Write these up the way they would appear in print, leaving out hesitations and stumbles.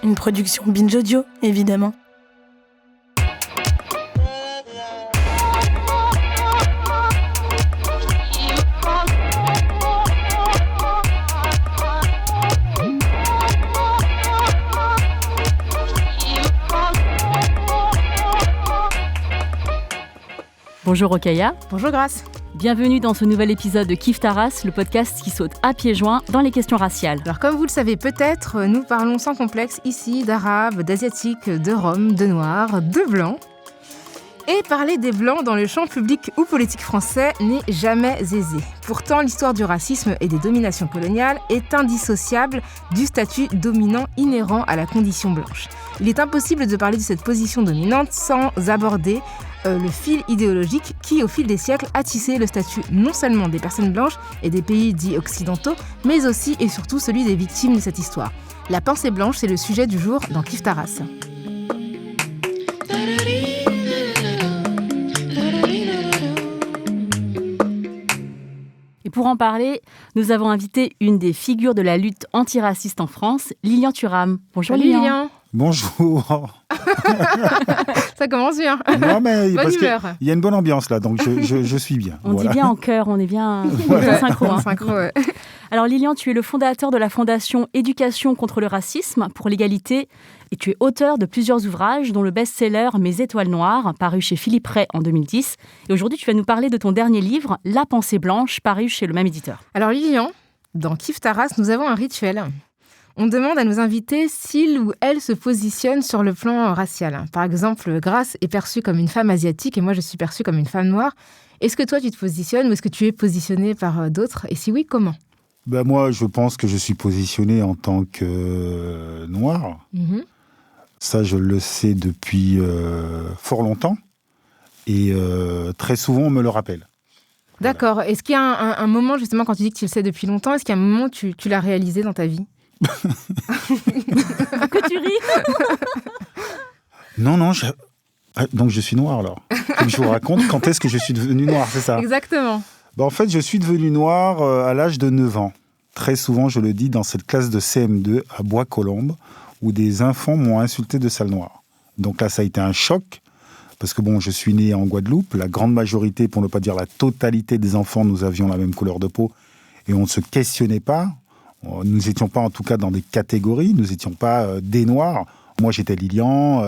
une production Binge Audio, évidemment. Bonjour Rokhaya. Bonjour Grace. Bienvenue dans ce nouvel épisode de Kiffe ta race, le podcast qui saute à pieds joints dans les questions raciales. Alors comme vous le savez peut-être, nous parlons sans complexe ici d'arabes, d'asiatiques, de roms, de noirs, de blancs. Et parler des blancs dans le champ public ou politique français n'est jamais aisé. Pourtant, l'histoire du racisme et des dominations coloniales est indissociable du statut dominant inhérent à la condition blanche. Il est impossible de parler de cette position dominante sans aborder le fil idéologique qui, au fil des siècles, a tissé le statut non seulement des personnes blanches et des pays dits occidentaux, mais aussi et surtout celui des victimes de cette histoire. La pensée blanche, c'est le sujet du jour dans Kiffe ta race. Et pour en parler, nous avons invité une des figures de la lutte antiraciste en France, Lilian Thuram. Bonjour Lilian. Bonjour. Ça commence bien. Non, mais bonne parce humeur. qu'il y a une bonne ambiance là, donc je suis bien. On dit bien en chœur, on est bien synchro. En synchro, ouais. Alors Lilian, tu es le fondateur de la fondation Éducation contre le racisme pour l'égalité et tu es auteur de plusieurs ouvrages dont le best-seller Mes étoiles noires, paru chez Philippe Ray en 2010. Et aujourd'hui, tu vas nous parler de ton dernier livre, La pensée blanche, paru chez le même éditeur. Alors Lilian, dans Kiffe ta race, nous avons un rituel. On demande à nos invités s'ils ou elles se positionnent sur le plan racial. Par exemple, Grace est perçue comme une femme asiatique et moi je suis perçue comme une femme noire. Est-ce que toi tu te positionnes ou est-ce que tu es positionné par d'autres ? Et si oui, comment ? Moi, je pense que je suis positionné en tant que noir. Mm-hmm. Ça, je le sais depuis fort longtemps. Et très souvent, on me le rappelle. D'accord. Voilà. Est-ce qu'il y a un moment, justement, quand tu dis que tu le sais depuis longtemps, est-ce qu'il y a un moment où tu l'as réalisé dans ta vie ? Que tu ris. Non, donc je suis noir alors. Je vous raconte quand est-ce que je suis devenu noir, c'est ça ? Exactement. En fait, je suis devenu noir à l'âge de 9 ans. Très souvent, je le dis, dans cette classe de CM2 à Bois-Colombes, où des enfants m'ont insulté de sale noire. Donc là, ça a été un choc, parce que je suis né en Guadeloupe. La grande majorité, pour ne pas dire la totalité des enfants, nous avions la même couleur de peau, et on ne se questionnait pas. Nous n'étions pas en tout cas dans des catégories, nous n'étions pas des noirs. Moi j'étais Lilian,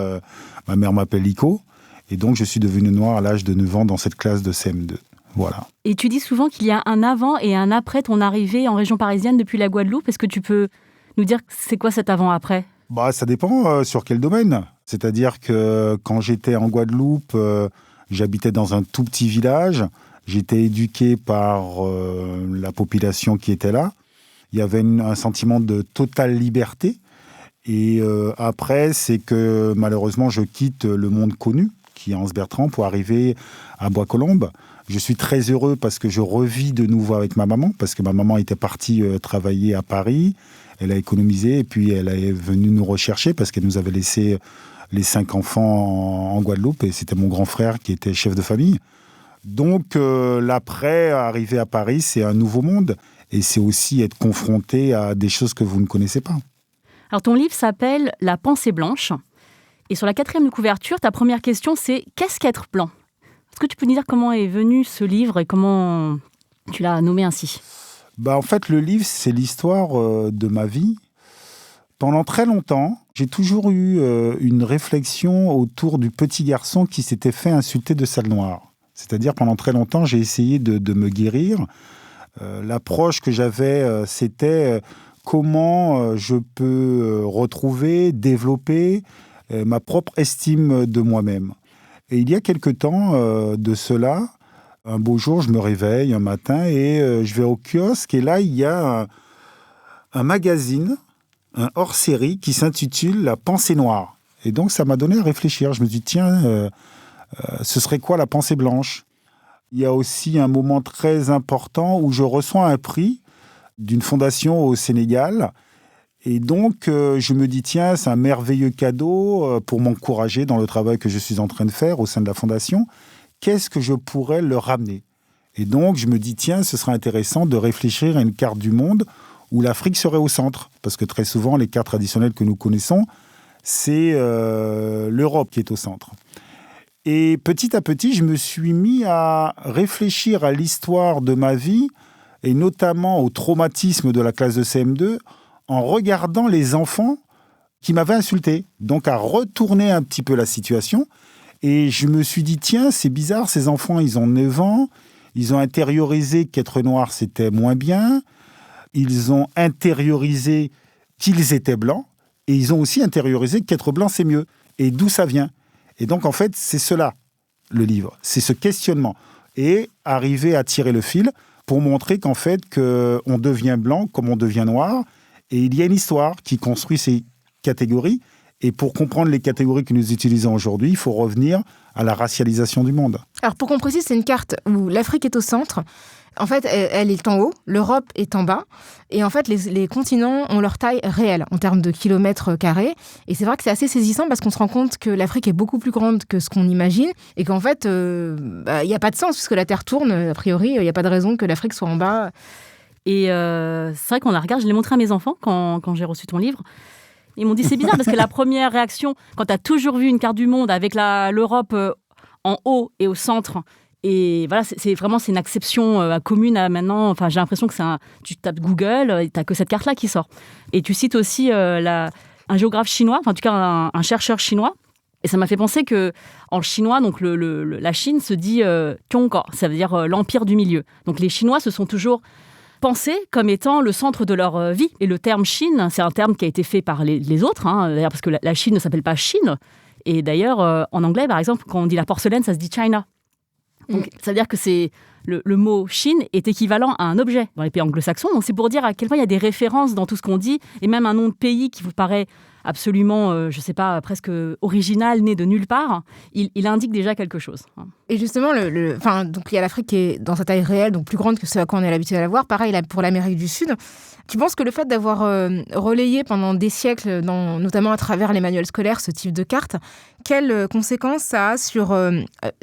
ma mère m'appelle Lico, et donc je suis devenu noir à l'âge de 9 ans dans cette classe de CM2. Voilà. Et tu dis souvent qu'il y a un avant et un après ton arrivée en région parisienne depuis la Guadeloupe. Est-ce que tu peux nous dire c'est quoi cet avant-après ? Ça dépend sur quel domaine. C'est-à-dire que quand j'étais en Guadeloupe, j'habitais dans un tout petit village, j'étais éduqué par la population qui était là. Il y avait un sentiment de totale liberté. Et après, c'est que malheureusement, je quitte le monde connu, qui est Anse-Bertrand, pour arriver à Bois-Colombes. Je suis très heureux parce que je revis de nouveau avec ma maman, parce que ma maman était partie travailler à Paris. Elle a économisé et puis elle est venue nous rechercher parce qu'elle nous avait laissé les 5 enfants en Guadeloupe. Et c'était mon grand frère qui était chef de famille. Donc l'après, arriver à Paris, c'est un nouveau monde. Et c'est aussi être confronté à des choses que vous ne connaissez pas. Alors ton livre s'appelle La pensée blanche. Et sur la 4e de couverture, ta première question, c'est « Qu'est-ce qu'être blanc ?» Est-ce que tu peux nous dire comment est venu ce livre et comment tu l'as nommé ainsi ? En fait, le livre, c'est l'histoire de ma vie. Pendant très longtemps, j'ai toujours eu une réflexion autour du petit garçon qui s'était fait insulter de sale noire. C'est-à-dire, pendant très longtemps, j'ai essayé de me guérir. L'approche que j'avais, c'était comment je peux retrouver, développer ma propre estime de moi-même. Et il y a quelque temps de cela, un beau jour, je me réveille un matin et je vais au kiosque et là, il y a un magazine, un hors-série qui s'intitule « La pensée noire ». Et donc, ça m'a donné à réfléchir. Je me dis, tiens, ce serait quoi la pensée blanche ? Il y a aussi un moment très important où je reçois un prix d'une fondation au Sénégal. Et donc, je me dis, tiens, c'est un merveilleux cadeau pour m'encourager dans le travail que je suis en train de faire au sein de la fondation. Qu'est-ce que je pourrais leur ramener ? Et donc, je me dis, tiens, ce serait intéressant de réfléchir à une carte du monde où l'Afrique serait au centre. Parce que très souvent, les cartes traditionnelles que nous connaissons, c'est l'Europe qui est au centre. Et petit à petit, je me suis mis à réfléchir à l'histoire de ma vie, et notamment au traumatisme de la classe de CM2, en regardant les enfants qui m'avaient insulté. Donc à retourner un petit peu la situation. Et je me suis dit, tiens, c'est bizarre, ces enfants, ils ont 9 ans, ils ont intériorisé qu'être noir, c'était moins bien, ils ont intériorisé qu'ils étaient blancs, et ils ont aussi intériorisé qu'être blanc, c'est mieux. Et d'où ça vient ? Et donc, en fait, c'est cela, le livre. C'est ce questionnement. Et arriver à tirer le fil pour montrer qu'en fait, qu'on devient blanc comme on devient noir. Et il y a une histoire qui construit ces catégories. Et pour comprendre les catégories que nous utilisons aujourd'hui, il faut revenir à la racialisation du monde. Alors, pour qu'on précise, c'est une carte où l'Afrique est au centre. En fait, elle est en haut, l'Europe est en bas. Et en fait, les continents ont leur taille réelle en termes de kilomètres carrés. Et c'est vrai que c'est assez saisissant parce qu'on se rend compte que l'Afrique est beaucoup plus grande que ce qu'on imagine. Et qu'en fait, il n'y a pas de sens puisque la Terre tourne. A priori, il n'y a pas de raison que l'Afrique soit en bas. Et c'est vrai qu'on la regarde, je l'ai montré à mes enfants quand j'ai reçu ton livre. Ils m'ont dit c'est bizarre parce que la première réaction, quand tu as toujours vu une carte du monde avec l'Europe en haut et au centre, et voilà, c'est vraiment une acception commune à maintenant. Enfin, j'ai l'impression que tu tapes Google et tu n'as que cette carte-là qui sort. Et tu cites aussi un géographe chinois, enfin, en tout cas un chercheur chinois. Et ça m'a fait penser qu'en chinois, donc la Chine se dit Tiongkor, ça veut dire l'empire du milieu. Donc les Chinois se sont toujours pensés comme étant le centre de leur vie. Et le terme Chine, c'est un terme qui a été fait par les autres, d'ailleurs parce que la Chine ne s'appelle pas Chine. Et d'ailleurs, en anglais, par exemple, quand on dit la porcelaine, ça se dit China. Donc, ça veut dire que le mot Chine est équivalent à un objet dans les pays anglo-saxons. Donc, c'est pour dire à quel point il y a des références dans tout ce qu'on dit, et même un nom de pays qui vous paraît absolument, je ne sais pas, presque original, né de nulle part, il indique déjà quelque chose. Et justement, donc il y a l'Afrique qui est dans sa taille réelle, donc plus grande que ce à quoi on est l'habitude de la voir. Pareil pour l'Amérique du Sud. Tu penses que le fait d'avoir relayé pendant des siècles, notamment à travers les manuels scolaires, ce type de carte, quelles conséquences ça a sur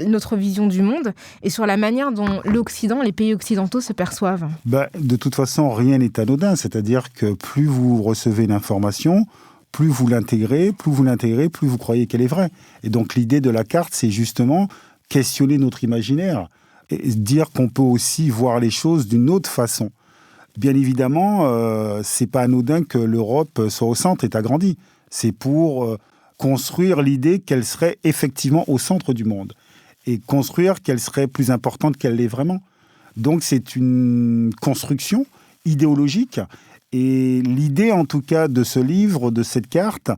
notre vision du monde et sur la manière dont l'Occident, les pays occidentaux se perçoivent ? De toute façon, rien n'est anodin. C'est-à-dire que plus vous recevez l'information, plus vous l'intégrez, plus vous croyez qu'elle est vraie. Et donc l'idée de la carte, c'est justement questionner notre imaginaire et dire qu'on peut aussi voir les choses d'une autre façon. Bien évidemment, c'est pas anodin que l'Europe soit au centre et agrandie. C'est pour construire l'idée qu'elle serait effectivement au centre du monde et construire qu'elle serait plus importante qu'elle l'est vraiment. Donc c'est une construction idéologique. Et l'idée, en tout cas, de ce livre, de cette carte,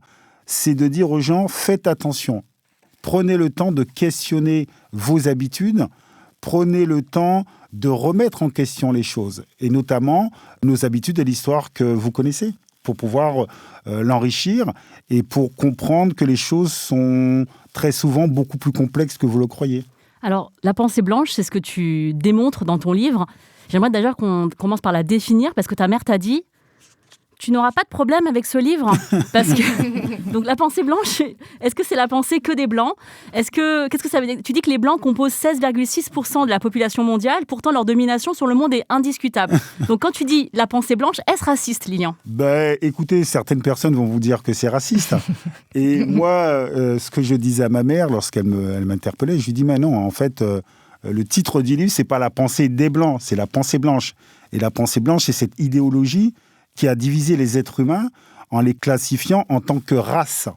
c'est de dire aux gens, faites attention. Prenez le temps de questionner vos habitudes. Prenez le temps de remettre en question les choses. Et notamment, nos habitudes et l'histoire que vous connaissez, pour pouvoir l'enrichir et pour comprendre que les choses sont très souvent beaucoup plus complexes que vous le croyez. Alors, la pensée blanche, c'est ce que tu démontres dans ton livre. J'aimerais d'ailleurs qu'on commence par la définir, parce que ta mère t'a dit tu n'auras pas de problème avec ce livre. Parce que donc la pensée blanche, est-ce que c'est la pensée que des Blancs ? Qu'est-ce que ça veut dire ? Tu dis que les Blancs composent 16,6% de la population mondiale, pourtant leur domination sur le monde est indiscutable. Donc quand tu dis la pensée blanche, est-ce raciste, Lilian ? Écoutez, certaines personnes vont vous dire que c'est raciste. Et moi, ce que je disais à ma mère lorsqu'elle m'interpellait, je lui dis mais non, en fait, le titre du livre, c'est pas la pensée des Blancs, c'est la pensée blanche. Et la pensée blanche, c'est cette idéologie qui a divisé les êtres humains en les classifiant en tant que race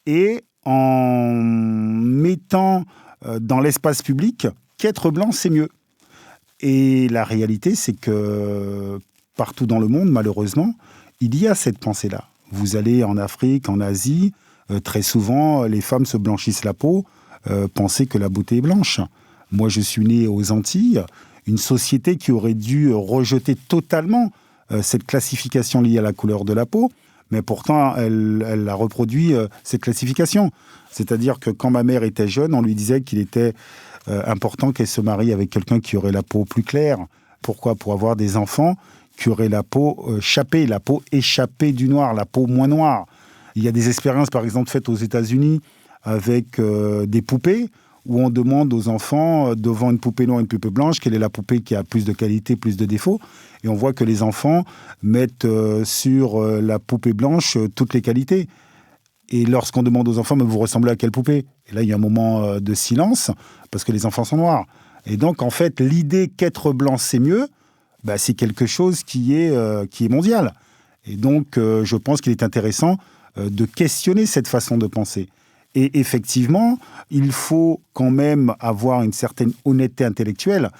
et en mettant dans l'espace public qu'être blanc, c'est mieux. Et la réalité, c'est que partout dans le monde, malheureusement, il y a cette pensée-là. Vous allez en Afrique, en Asie, très souvent, les femmes se blanchissent la peau, penser que la beauté est blanche. Moi, je suis né aux Antilles, une société qui aurait dû rejeter totalement cette classification liée à la couleur de la peau, mais pourtant, elle a reproduit cette classification. C'est-à-dire que quand ma mère était jeune, on lui disait qu'il était important qu'elle se marie avec quelqu'un qui aurait la peau plus claire. Pourquoi ? Pour avoir des enfants qui auraient la peau chapée, la peau échappée du noir, la peau moins noire. Il y a des expériences, par exemple, faites aux États-Unis avec des poupées, où on demande aux enfants, devant une poupée noire et une poupée blanche, quelle est la poupée qui a plus de qualité, plus de défauts. Et on voit que les enfants mettent sur la poupée blanche toutes les qualités. Et lorsqu'on demande aux enfants, mais vous ressemblez à quelle poupée? Et là, il y a un moment de silence, parce que les enfants sont noirs. Et donc, en fait, l'idée qu'être blanc, c'est mieux, c'est quelque chose qui est mondial. Et donc, je pense qu'il est intéressant de questionner cette façon de penser. Et effectivement, il faut quand même avoir une certaine honnêteté intellectuelle.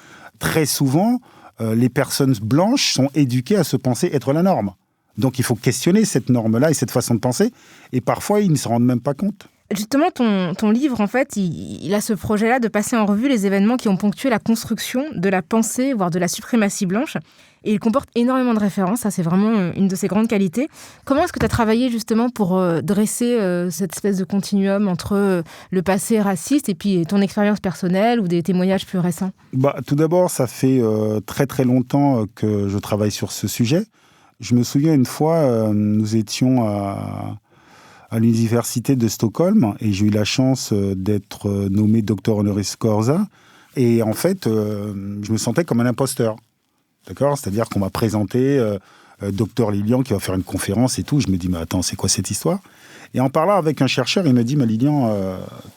Très souvent, les personnes blanches sont éduquées à se penser être la norme. Donc, il faut questionner cette norme-là et cette façon de penser. Et parfois, ils ne se rendent même pas compte. Justement, ton livre, en fait, il a ce projet-là de passer en revue les événements qui ont ponctué la construction de la pensée, voire de la suprématie blanche. Et il comporte énormément de références. Ça, c'est vraiment une de ses grandes qualités. Comment est-ce que tu as travaillé justement pour dresser cette espèce de continuum entre le passé raciste et puis ton expérience personnelle ou des témoignages plus récents? Tout d'abord, ça fait très très longtemps que je travaille sur ce sujet. Je me souviens une fois, nous étions à l'université de Stockholm et j'ai eu la chance d'être nommé docteur honoris causa. Et en fait, je me sentais comme un imposteur. D'accord ? C'est-à-dire qu'on m'a présenté docteur Lilian qui va faire une conférence et tout. Je me dis, mais attends, c'est quoi cette histoire ? Et en parlant avec un chercheur, il me dit, mais Lilian,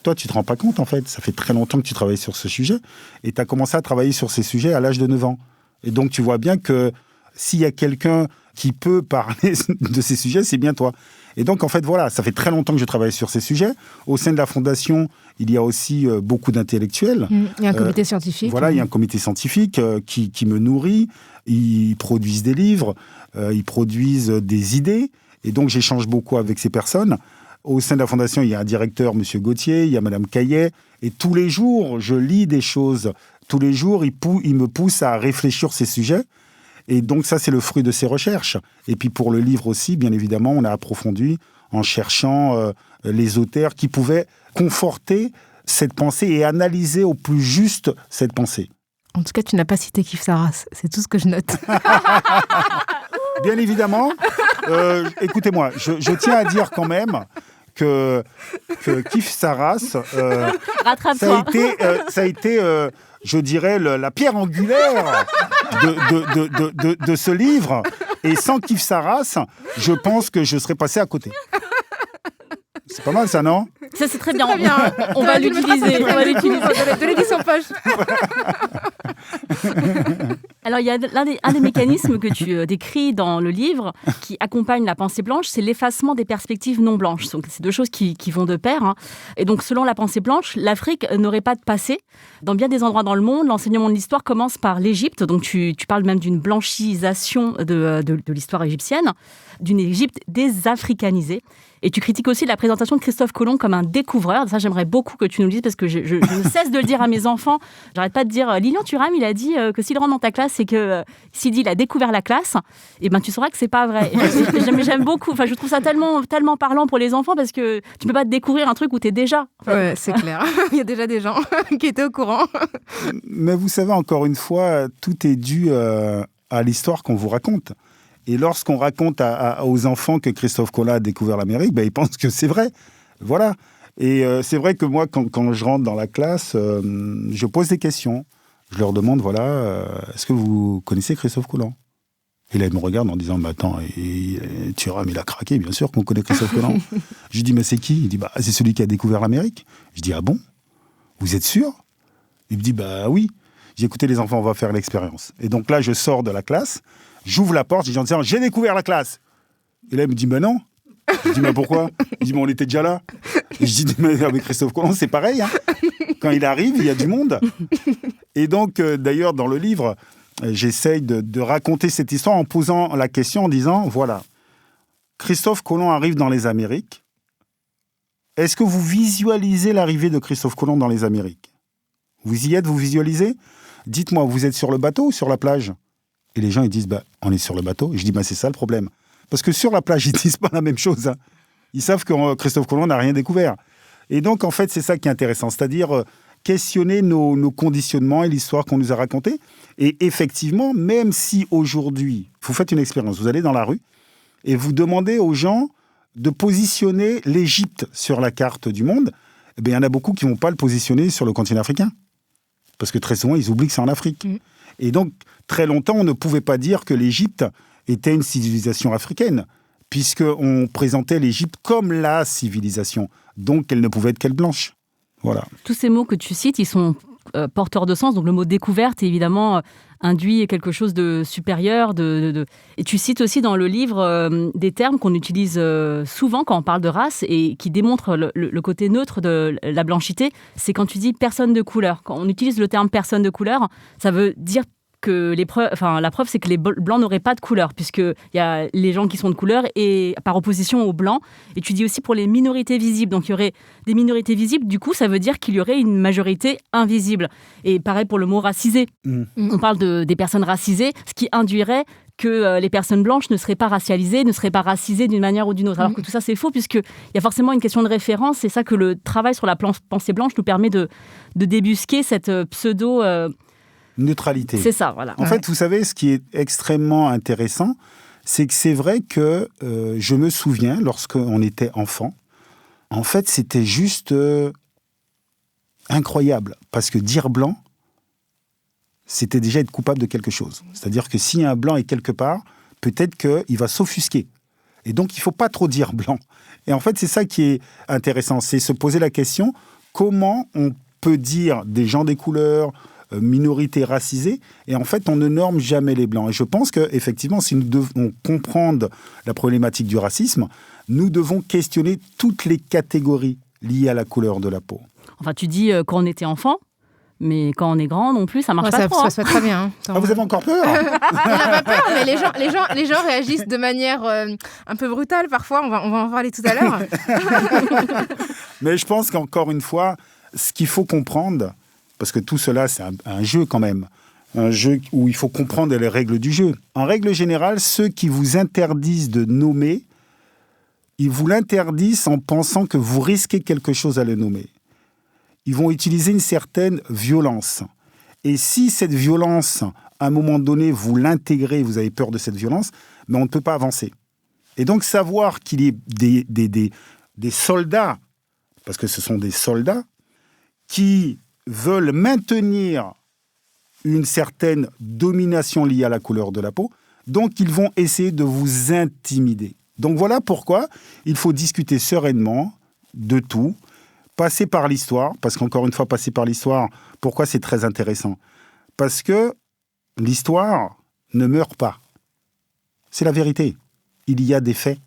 toi, tu te rends pas compte, en fait. Ça fait très longtemps que tu travailles sur ce sujet et tu as commencé à travailler sur ces sujets à l'âge de 9 ans. Et donc, tu vois bien que s'il y a quelqu'un qui peut parler de ces sujets, c'est bien toi. Et donc, en fait, voilà, ça fait très longtemps que je travaille sur ces sujets. Au sein de la Fondation, il y a aussi beaucoup d'intellectuels. Il y a un comité scientifique. Voilà, il y a un comité scientifique qui me nourrit. Ils produisent des livres, ils produisent des idées. Et donc, j'échange beaucoup avec ces personnes. Au sein de la Fondation, il y a un directeur, M. Gauthier, il y a Mme Caillet. Et tous les jours, je lis des choses. Tous les jours, il me pousse à réfléchir sur ces sujets. Et donc, ça, c'est le fruit de ces recherches. Et puis, pour le livre aussi, bien évidemment, on a approfondi en cherchant les auteurs qui pouvaient conforter cette pensée et analyser au plus juste cette pensée. En tout cas, tu n'as pas cité Kif Saras. C'est tout ce que je note. Bien évidemment. Écoutez-moi, je tiens à dire quand même que Kif Saras, ça a été je dirais, la pierre angulaire de ce livre. Et sans Kif Saras, je pense que je serais passé à côté. C'est pas mal, ça, non ? Ça, c'est très bien. On va l'utiliser. De l'édition poche. Alors, il y a un des mécanismes que tu décris dans le livre qui accompagne la pensée blanche, c'est l'effacement des perspectives non blanches. Donc, c'est deux choses qui vont de pair. Hein. Et donc, selon la pensée blanche, l'Afrique n'aurait pas de passé. Dans bien des endroits dans le monde, l'enseignement de l'histoire commence par l'Égypte. Donc, tu parles même d'une blanchisation de l'histoire égyptienne, d'une Égypte désafricanisée. Et tu critiques aussi la présentation de Christophe Colomb comme un découvreur. Ça, j'aimerais beaucoup que tu nous le dises parce que je ne cesse de le dire à mes enfants. J'arrête pas de dire Lilian Thuram, il a dit que s'il rentre dans ta classe, c'est que s'il dit il a découvert la classe, et ben tu sauras que c'est pas vrai. J'aime beaucoup. Enfin, je trouve ça tellement parlant pour les enfants parce que tu peux pas découvrir un truc où tu es déjà. Ouais, c'est clair. Il y a déjà des gens qui étaient au courant. Mais vous savez, encore une fois, tout est dû à l'histoire qu'on vous raconte. Et lorsqu'on raconte aux enfants que Christophe Colomb a découvert l'Amérique, ils pensent que c'est vrai. Voilà. Et c'est vrai que moi, quand je rentre dans la classe, je pose des questions. Je leur demande, est-ce que vous connaissez Christophe Colomb ? Et là, ils me regardent en disant, attends, Thuram, il a craqué, bien sûr qu'on connaît Christophe Colomb. Je lui dis, mais c'est qui ? Il dit, c'est celui qui a découvert l'Amérique. Je dis, ah bon ? Vous êtes sûr ? Il me dit, oui. J'ai écouté les enfants, on va faire l'expérience. Et donc là, je sors de la classe. J'ouvre la porte, je dis en disant, j'ai découvert la classe. Et là, il me dit, non. Je dis, mais pourquoi ? Il dit, mais on était déjà là. Et je dis, mais avec Christophe Colomb, c'est pareil. Hein. Quand il arrive, il y a du monde. Et donc, d'ailleurs, dans le livre, j'essaye de raconter cette histoire en posant la question, en disant, voilà, Christophe Colomb arrive dans les Amériques. Est-ce que vous visualisez l'arrivée de Christophe Colomb dans les Amériques ? Vous y êtes, vous visualisez ? Dites-moi, vous êtes sur le bateau ou sur la plage ? Et les gens, ils disent, on est sur le bateau. Et je dis, c'est ça le problème. Parce que sur la plage, ils disent pas la même chose. Hein. Ils savent que Christophe Colomb n'a rien découvert. Et donc, en fait, c'est ça qui est intéressant. C'est-à-dire questionner nos conditionnements et l'histoire qu'on nous a racontée. Et effectivement, même si aujourd'hui, vous faites une expérience, vous allez dans la rue et vous demandez aux gens de positionner l'Égypte sur la carte du monde, il y en a beaucoup qui ne vont pas le positionner sur le continent africain. Parce que très souvent, ils oublient que c'est en Afrique. Mmh. Et donc, très longtemps, on ne pouvait pas dire que l'Égypte était une civilisation africaine. puisqu'on présentait l'Égypte comme la civilisation. Donc, elle ne pouvait être qu'elle blanche. Voilà. Tous ces mots que tu cites, ils sont porteurs de sens. Donc, le mot découverte, évidemment, induit quelque chose de supérieur. Et tu cites aussi dans le livre des termes qu'on utilise souvent quand on parle de race et qui démontrent le côté neutre de la blanchité. C'est quand tu dis personne de couleur. Quand on utilise le terme personne de couleur, ça veut dire que la preuve, c'est que les blancs n'auraient pas de couleur, puisqu'il y a les gens qui sont de couleur, et par opposition aux blancs. Et tu dis aussi pour les minorités visibles. Donc, il y aurait des minorités visibles. Du coup, ça veut dire qu'il y aurait une majorité invisible. Et pareil pour le mot racisé. On parle des personnes racisées, ce qui induirait que les personnes blanches ne seraient pas racialisées, ne seraient pas racisées d'une manière ou d'une autre. Alors que tout ça, c'est faux, puisqu'il y a forcément une question de référence. C'est ça que le travail sur la pensée blanche nous permet de débusquer cette pseudo... neutralité. C'est ça, voilà. En fait, vous savez, ce qui est extrêmement intéressant, c'est que c'est vrai que je me souviens, lorsqu'on était enfant, en fait, c'était juste incroyable. Parce que dire blanc, c'était déjà être coupable de quelque chose. C'est-à-dire que si un blanc est quelque part, peut-être qu'il va s'offusquer. Et donc, il ne faut pas trop dire blanc. Et en fait, c'est ça qui est intéressant, c'est se poser la question, comment on peut dire des gens des couleurs, minorités racisées, et en fait, on ne norme jamais les Blancs. Et je pense qu'effectivement, si nous devons comprendre la problématique du racisme, nous devons questionner toutes les catégories liées à la couleur de la peau. Enfin, tu dis quand on était enfant, mais quand on est grand non plus, ça marche pas trop. Ça se fait très bien. Ah, vous avez encore peur? On n'a pas peur, mais les gens réagissent de manière un peu brutale parfois. On va en parler tout à l'heure. Mais je pense qu'encore une fois, ce qu'il faut comprendre, parce que tout cela, c'est un jeu quand même, un jeu où il faut comprendre les règles du jeu. En règle générale, ceux qui vous interdisent de nommer, ils vous l'interdisent en pensant que vous risquez quelque chose à le nommer. Ils vont utiliser une certaine violence. Et si cette violence, à un moment donné, vous l'intégrez, vous avez peur de cette violence, mais on ne peut pas avancer. Et donc, savoir qu'il y ait des soldats, parce que ce sont des soldats, qui veulent maintenir une certaine domination liée à la couleur de la peau, donc ils vont essayer de vous intimider. Donc voilà pourquoi il faut discuter sereinement de tout, passer par l'histoire, parce qu'encore une fois, passer par l'histoire, pourquoi c'est très intéressant? Parce que l'histoire ne meurt pas. C'est la vérité. Il y a des faits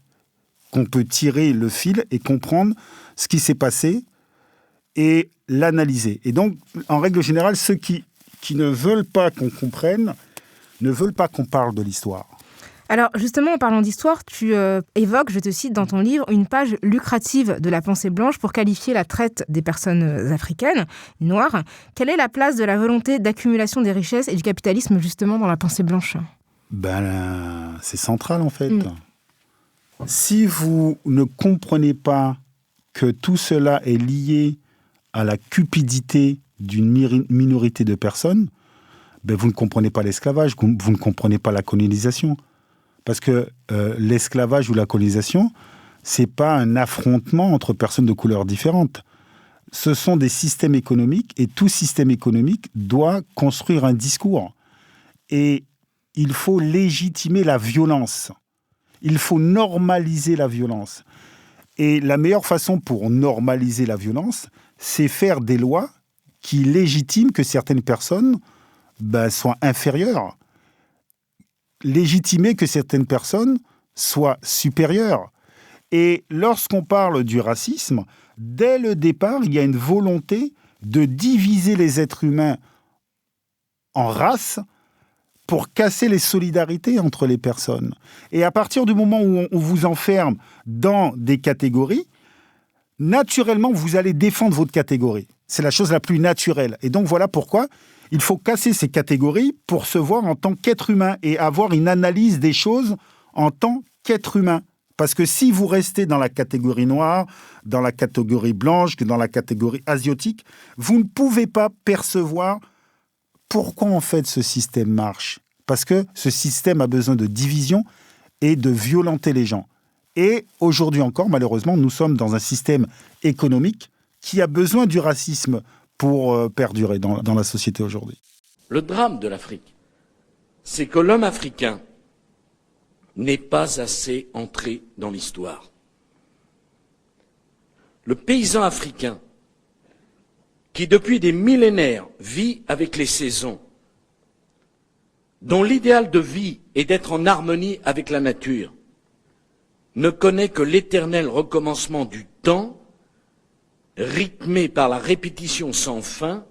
qu'on peut tirer le fil et comprendre ce qui s'est passé et l'analyser. Et donc, en règle générale, ceux qui ne veulent pas qu'on comprenne, ne veulent pas qu'on parle de l'histoire. Alors, justement, en parlant d'histoire, tu évoques, je te cite dans ton livre, une page lucrative de la pensée blanche pour qualifier la traite des personnes africaines, noires. Quelle est la place de la volonté d'accumulation des richesses et du capitalisme, justement, dans la pensée blanche? C'est central, en fait. Si vous ne comprenez pas que tout cela est lié à la cupidité d'une minorité de personnes, vous ne comprenez pas l'esclavage, vous ne comprenez pas la colonisation. Parce que l'esclavage ou la colonisation, ce n'est pas un affrontement entre personnes de couleurs différentes. Ce sont des systèmes économiques et tout système économique doit construire un discours. Et il faut légitimer la violence. Il faut normaliser la violence. Et la meilleure façon pour normaliser la violence, c'est faire des lois qui légitiment que certaines personnes soient inférieures. Légitimer que certaines personnes soient supérieures. Et lorsqu'on parle du racisme, dès le départ, il y a une volonté de diviser les êtres humains en races pour casser les solidarités entre les personnes. Et à partir du moment où on vous enferme dans des catégories, naturellement, vous allez défendre votre catégorie. C'est la chose la plus naturelle. Et donc, voilà pourquoi il faut casser ces catégories pour se voir en tant qu'être humain et avoir une analyse des choses en tant qu'être humain. Parce que si vous restez dans la catégorie noire, dans la catégorie blanche, dans la catégorie asiatique, vous ne pouvez pas percevoir pourquoi en fait ce système marche. Parce que ce système a besoin de division et de violenter les gens. Et aujourd'hui encore, malheureusement, nous sommes dans un système économique qui a besoin du racisme pour perdurer dans la société aujourd'hui. Le drame de l'Afrique, c'est que l'homme africain n'est pas assez entré dans l'histoire. Le paysan africain, qui depuis des millénaires vit avec les saisons, dont l'idéal de vie est d'être en harmonie avec la nature, ne connaît que l'éternel recommencement du temps, rythmé par la répétition sans fin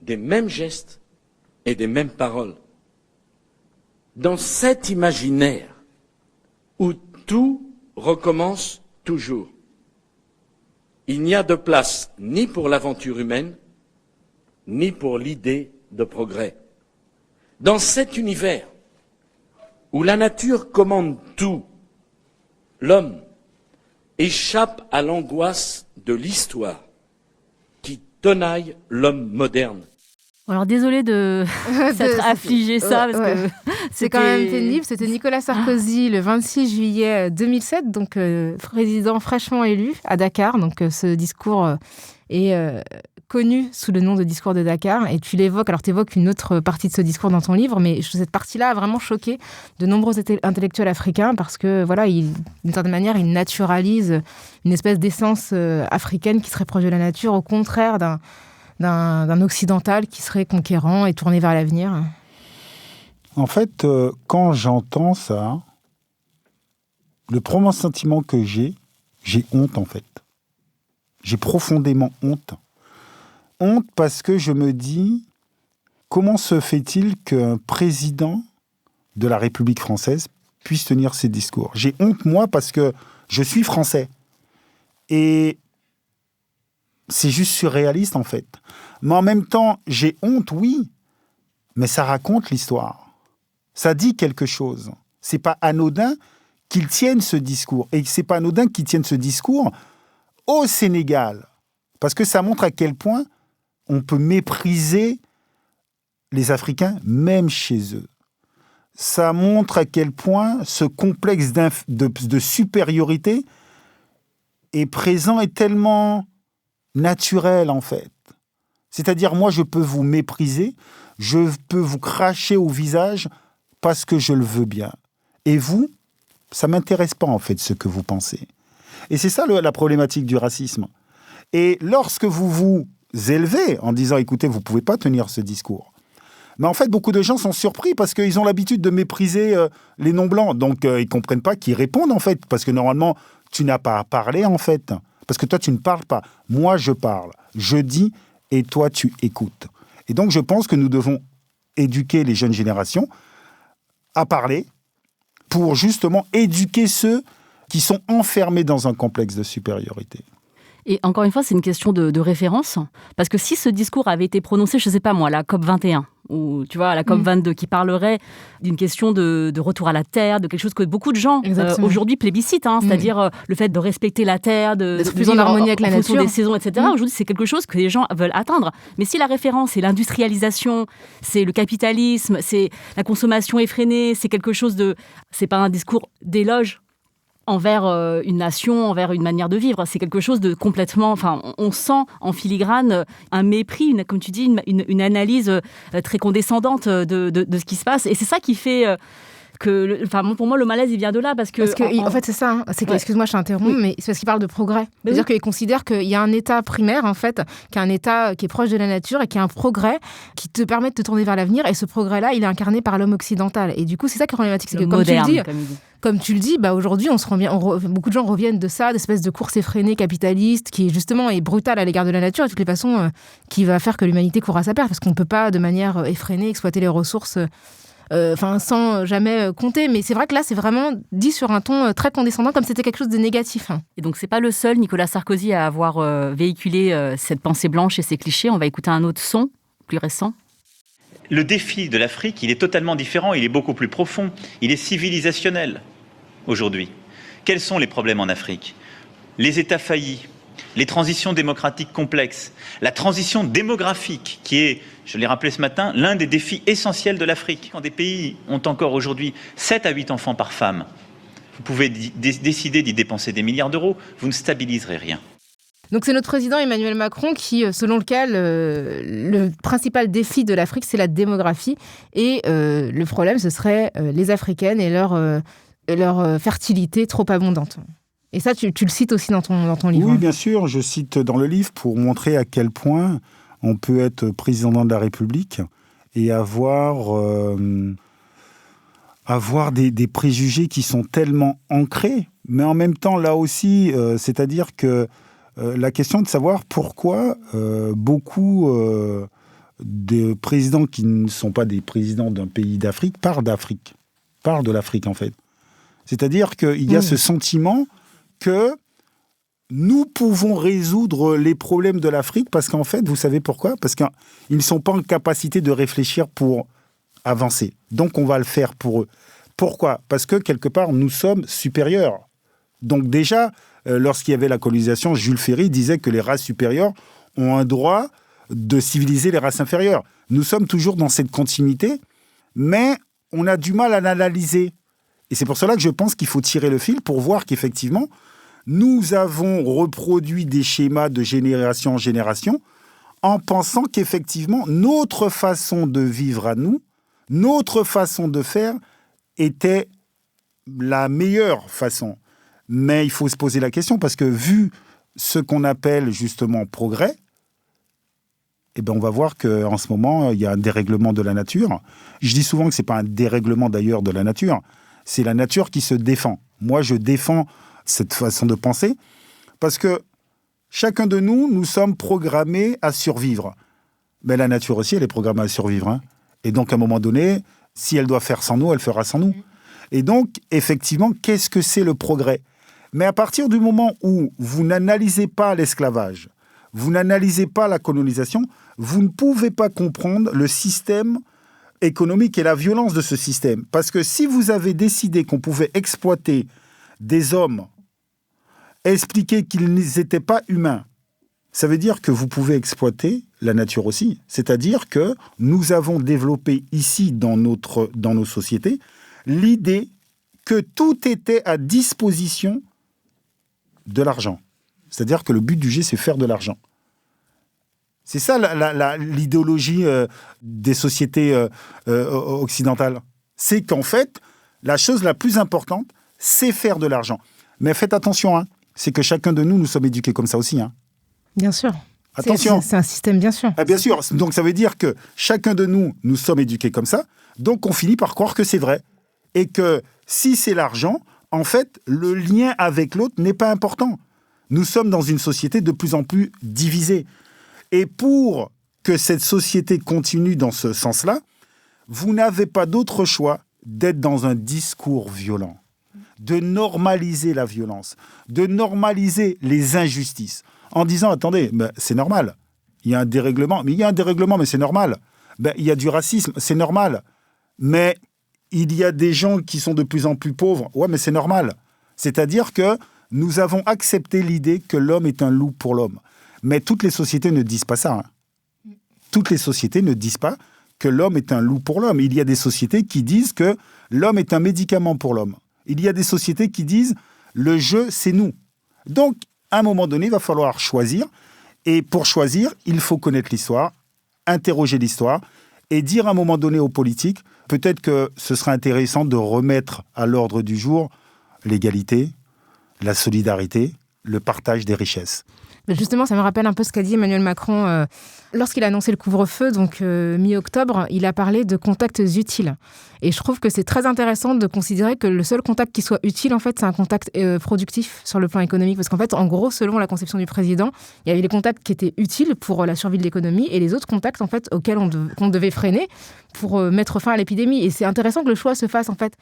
des mêmes gestes et des mêmes paroles. Dans cet imaginaire où tout recommence toujours, il n'y a de place ni pour l'aventure humaine, ni pour l'idée de progrès. Dans cet univers où la nature commande tout, l'homme échappe à l'angoisse de l'histoire qui tenaille l'homme moderne. Alors désolé de s'être affligé ça, parce que c'est quand même pénible. C'était Nicolas Sarkozy le 26 juillet 2007, donc président fraîchement élu à Dakar. Donc ce discours est connu sous le nom de discours de Dakar. Et tu l'évoques, alors tu évoques une autre partie de ce discours dans ton livre, mais cette partie-là a vraiment choqué de nombreux intellectuels africains parce que, voilà, d'une certaine manière, il naturalise une espèce d'essence africaine qui serait proche de la nature, au contraire d'un occidental qui serait conquérant et tourné vers l'avenir. En fait, quand j'entends ça, le premier sentiment que j'ai honte en fait. J'ai profondément honte. Honte parce que je me dis, comment se fait-il qu'un président de la République française puisse tenir ces discours ? J'ai honte, moi, parce que je suis français. Et c'est juste surréaliste, en fait. Mais en même temps, j'ai honte, oui, mais ça raconte l'histoire. Ça dit quelque chose. C'est pas anodin qu'il tienne ce discours. Et c'est pas anodin qu'il tienne ce discours au Sénégal. Parce que ça montre à quel point on peut mépriser les Africains, même chez eux. Ça montre à quel point ce complexe de supériorité est présent et tellement naturel, en fait. C'est-à-dire, moi, je peux vous mépriser, je peux vous cracher au visage parce que je le veux bien. Et vous, ça ne m'intéresse pas, en fait, ce que vous pensez. Et c'est ça la problématique du racisme. Et lorsque vous vous élevez en disant, écoutez, vous ne pouvez pas tenir ce discours. Mais en fait, beaucoup de gens sont surpris parce qu'ils ont l'habitude de mépriser les non-blancs. Donc, ils ne comprennent pas qu'ils répondent, en fait. Parce que normalement, tu n'as pas à parler, en fait. Parce que toi, tu ne parles pas. Moi, je parle. Je dis et toi, tu écoutes. Et donc, je pense que nous devons éduquer les jeunes générations à parler pour justement éduquer ceux qui sont enfermés dans un complexe de supériorité. Et encore une fois, c'est une question de référence. Parce que si ce discours avait été prononcé, je ne sais pas moi, la COP21, ou tu vois, la COP22, qui parlerait d'une question de retour à la Terre, de quelque chose que beaucoup de gens aujourd'hui plébiscitent, c'est-à-dire le fait de respecter la Terre, d'être plus en harmonie avec la nature, des saisons, etc. Aujourd'hui, c'est quelque chose que les gens veulent atteindre. Mais si la référence, c'est l'industrialisation, c'est le capitalisme, c'est la consommation effrénée, c'est quelque chose de... C'est pas un discours d'éloge envers une nation, envers une manière de vivre. C'est quelque chose de complètement... Enfin, on sent en filigrane un mépris, comme tu dis, une analyse très condescendante de ce qui se passe. Et c'est ça qui fait... pour moi, le malaise, il vient de là. Parce que en fait, c'est ça. Hein. C'est que, excuse-moi, je t'interromps, mais c'est parce qu'il parle de progrès. C'est-à-dire qu'il considère qu'il y a un état primaire, en fait, qui est un état qui est proche de la nature et qui est un progrès qui te permet de te tourner vers l'avenir. Et ce progrès-là, il est incarné par l'homme occidental. Et du coup, c'est ça qui est problématique. C'est que, comme tu le dis, aujourd'hui, beaucoup de gens reviennent de ça, d'espèce de course effrénée capitaliste qui, justement, est brutale à l'égard de la nature et de toutes les façons qui va faire que l'humanité court à sa perte. Parce qu'on ne peut pas, de manière effrénée, exploiter les ressources... sans jamais compter. Mais c'est vrai que là, c'est vraiment dit sur un ton très condescendant, comme c'était quelque chose de négatif. Et donc, c'est pas le seul, Nicolas Sarkozy, à avoir véhiculé cette pensée blanche et ces clichés. On va écouter un autre son, plus récent. Le défi de l'Afrique, il est totalement différent, il est beaucoup plus profond, il est civilisationnel aujourd'hui. Quels sont les problèmes en Afrique ? Les États faillis, les transitions démocratiques complexes, la transition démographique qui est, je l'ai rappelé ce matin, l'un des défis essentiels de l'Afrique. Quand des pays ont encore aujourd'hui 7 à 8 enfants par femme, vous pouvez décider d'y dépenser des milliards d'euros, vous ne stabiliserez rien. Donc c'est notre président Emmanuel Macron qui, selon lequel le principal défi de l'Afrique, c'est la démographie. Et le problème, ce serait les Africaines et leur fertilité trop abondante. Et ça, tu le cites aussi dans ton livre. Oui, bien sûr, je cite dans le livre pour montrer à quel point on peut être président de la République et avoir des préjugés qui sont tellement ancrés. Mais en même temps, là aussi, c'est-à-dire que la question de savoir pourquoi beaucoup de présidents qui ne sont pas des présidents d'un pays d'Afrique parlent de l'Afrique en fait. C'est-à-dire qu'il y a ce sentiment que nous pouvons résoudre les problèmes de l'Afrique parce qu'en fait, vous savez pourquoi ? Parce qu'ils ne sont pas en capacité de réfléchir pour avancer. Donc, on va le faire pour eux. Pourquoi ? Parce que, quelque part, nous sommes supérieurs. Donc déjà, lorsqu'il y avait la colonisation, Jules Ferry disait que les races supérieures ont un droit de civiliser les races inférieures. Nous sommes toujours dans cette continuité, mais on a du mal à l'analyser. Et c'est pour cela que je pense qu'il faut tirer le fil pour voir qu'effectivement, nous avons reproduit des schémas de génération en génération en pensant qu'effectivement, notre façon de vivre à nous, notre façon de faire était la meilleure façon. Mais il faut se poser la question parce que vu ce qu'on appelle justement progrès, eh ben on va voir qu'en ce moment, il y a un dérèglement de la nature. Je dis souvent que ce n'est pas un dérèglement d'ailleurs de la nature, c'est la nature qui se défend. Moi, je défends cette façon de penser parce que chacun de nous, nous sommes programmés à survivre. Mais la nature aussi, elle est programmée à survivre. Hein. Et donc, à un moment donné, si elle doit faire sans nous, elle fera sans nous. Et donc, effectivement, qu'est-ce que c'est le progrès ? Mais à partir du moment où vous n'analysez pas l'esclavage, vous n'analysez pas la colonisation, vous ne pouvez pas comprendre le système économique et la violence de ce système. Parce que si vous avez décidé qu'on pouvait exploiter des hommes, expliquer qu'ils n'étaient pas humains, ça veut dire que vous pouvez exploiter la nature aussi. C'est-à-dire que nous avons développé ici, dans nos sociétés, l'idée que tout était à disposition de l'argent. C'est-à-dire que le but du jeu, c'est faire de l'argent. C'est ça l'idéologie des sociétés occidentales. C'est qu'en fait, la chose la plus importante, c'est faire de l'argent. Mais faites attention, hein, c'est que chacun de nous, nous sommes éduqués comme ça aussi. Hein. Bien sûr. Attention. C'est un système, bien sûr. Ah, bien sûr. Donc ça veut dire que chacun de nous, nous sommes éduqués comme ça. Donc on finit par croire que c'est vrai. Et que si c'est l'argent, en fait, le lien avec l'autre n'est pas important. Nous sommes dans une société de plus en plus divisée. Et pour que cette société continue dans ce sens-là, vous n'avez pas d'autre choix d'être dans un discours violent, de normaliser la violence, de normaliser les injustices, en disant, attendez, c'est normal, il y a un dérèglement, mais c'est normal. Il y a du racisme, c'est normal. Mais il y a des gens qui sont de plus en plus pauvres, ouais, mais c'est normal. C'est-à-dire que nous avons accepté l'idée que l'homme est un loup pour l'homme. Mais toutes les sociétés ne disent pas ça. Hein. Toutes les sociétés ne disent pas que l'homme est un loup pour l'homme. Il y a des sociétés qui disent que l'homme est un médicament pour l'homme. Il y a des sociétés qui disent le jeu, c'est nous. Donc, à un moment donné, il va falloir choisir. Et pour choisir, il faut connaître l'histoire, interroger l'histoire et dire à un moment donné aux politiques, peut-être que ce sera intéressant de remettre à l'ordre du jour l'égalité, la solidarité, le partage des richesses. Justement, ça me rappelle un peu ce qu'a dit Emmanuel Macron lorsqu'il a annoncé le couvre-feu, donc mi-octobre, il a parlé de contacts utiles. Et je trouve que c'est très intéressant de considérer que le seul contact qui soit utile, en fait, c'est un contact productif sur le plan économique. Parce qu'en fait, en gros, selon la conception du président, il y avait les contacts qui étaient utiles pour la survie de l'économie et les autres contacts, en fait, auxquels qu'on devait freiner pour mettre fin à l'épidémie. Et c'est intéressant que le choix se fasse, en fait,